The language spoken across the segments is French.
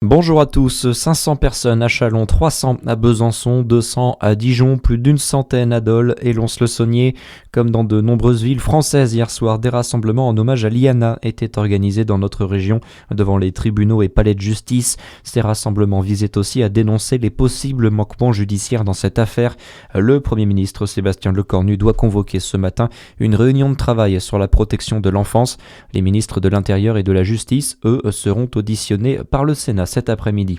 Bonjour à tous, 500 personnes à Châlons, 300 à Besançon, 200 à Dijon, plus d'une centaine à Dole et Lons-le-Saunier. Comme dans de nombreuses villes françaises hier soir, des rassemblements en hommage à Liana étaient organisés dans notre région devant les tribunaux et palais de justice. Ces rassemblements visaient aussi à dénoncer les possibles manquements judiciaires dans cette affaire. Le Premier ministre Sébastien Lecornu doit convoquer ce matin une réunion de travail sur la protection de l'enfance. Les ministres de l'Intérieur et de la Justice, eux, seront auditionnés par le Sénat cet après-midi.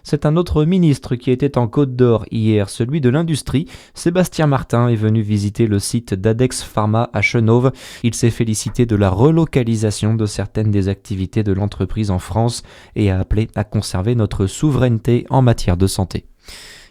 C'est un autre ministre qui était en Côte d'Or hier, celui de l'Industrie. Sébastien Martin est venu visiter le site d'Adex Pharma à Chenôve. Il s'est félicité de la relocalisation de certaines des activités de l'entreprise en France et a appelé à conserver notre souveraineté en matière de santé.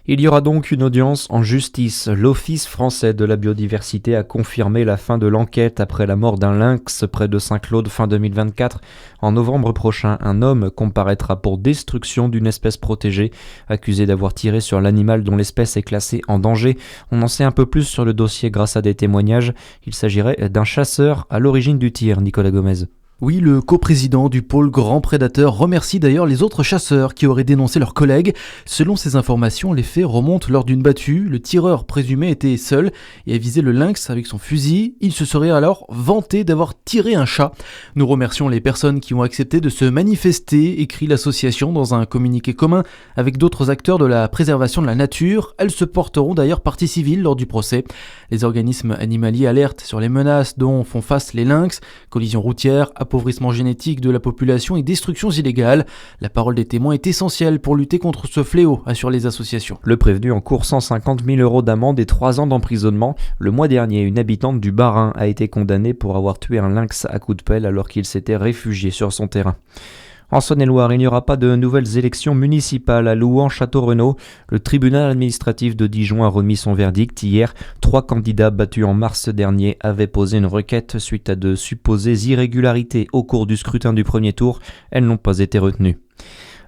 Il y aura donc une audience en justice. L'Office français de la biodiversité a confirmé la fin de l'enquête après la mort d'un lynx près de Saint-Claude fin 2024. En novembre prochain, un homme comparaîtra pour destruction d'une espèce protégée, accusé d'avoir tiré sur l'animal dont l'espèce est classée en danger. On en sait un peu plus sur le dossier grâce à des témoignages. Il s'agirait d'un chasseur à l'origine du tir, Nicolas Gomez. Oui, le coprésident du pôle Grand Prédateur remercie d'ailleurs les autres chasseurs qui auraient dénoncé leurs collègues. Selon ces informations, les faits remontent lors d'une battue. Le tireur présumé était seul et a visé le lynx avec son fusil. Il se serait alors vanté d'avoir tiré un chat. Nous remercions les personnes qui ont accepté de se manifester, écrit l'association dans un communiqué commun avec d'autres acteurs de la préservation de la nature. Elles se porteront d'ailleurs partie civile lors du procès. Les organismes animaliers alertent sur les menaces dont font face les lynx, collisions routières, appauvrissement génétique de la population et destructions illégales. La parole des témoins est essentielle pour lutter contre ce fléau, assurent les associations. Le prévenu encourt 150 000 € d'amende et 3 ans d'emprisonnement. Le mois dernier, une habitante du Bas-Rhin a été condamnée pour avoir tué un lynx à coups de pelle alors qu'il s'était réfugié sur son terrain. En Saône-et-Loire, il n'y aura pas de nouvelles élections municipales à Louhans-Château-Renaud. Le tribunal administratif de Dijon a remis son verdict hier. 3 candidats battus en mars dernier avaient posé une requête suite à de supposées irrégularités au cours du scrutin du premier tour. Elles n'ont pas été retenues.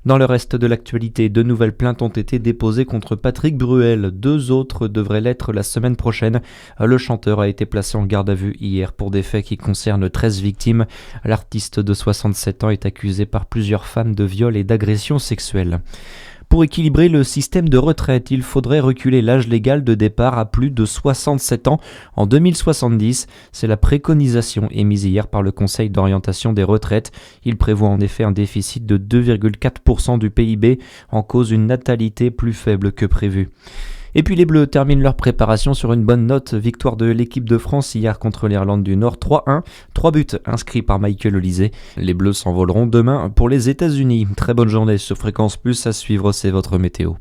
Dans le reste de l'actualité, 2 nouvelles plaintes ont été déposées contre Patrick Bruel. 2 autres devraient l'être la semaine prochaine. Le chanteur a été placé en garde à vue hier pour des faits qui concernent 13 victimes. L'artiste de 67 ans est accusé par plusieurs femmes de viol et d'agression sexuelle. Pour équilibrer le système de retraite, il faudrait reculer l'âge légal de départ à plus de 67 ans en 2070. C'est la préconisation émise hier par le Conseil d'orientation des retraites. Il prévoit en effet un déficit de 2,4% du PIB, en cause une natalité plus faible que prévu. Et puis les Bleus terminent leur préparation sur une bonne note. Victoire de l'équipe de France hier contre l'Irlande du Nord 3-1. 3 buts inscrits par Michael Olysée. Les Bleus s'envoleront demain pour les États-Unis. Très bonne journée sur Fréquence Plus. À suivre, c'est votre météo.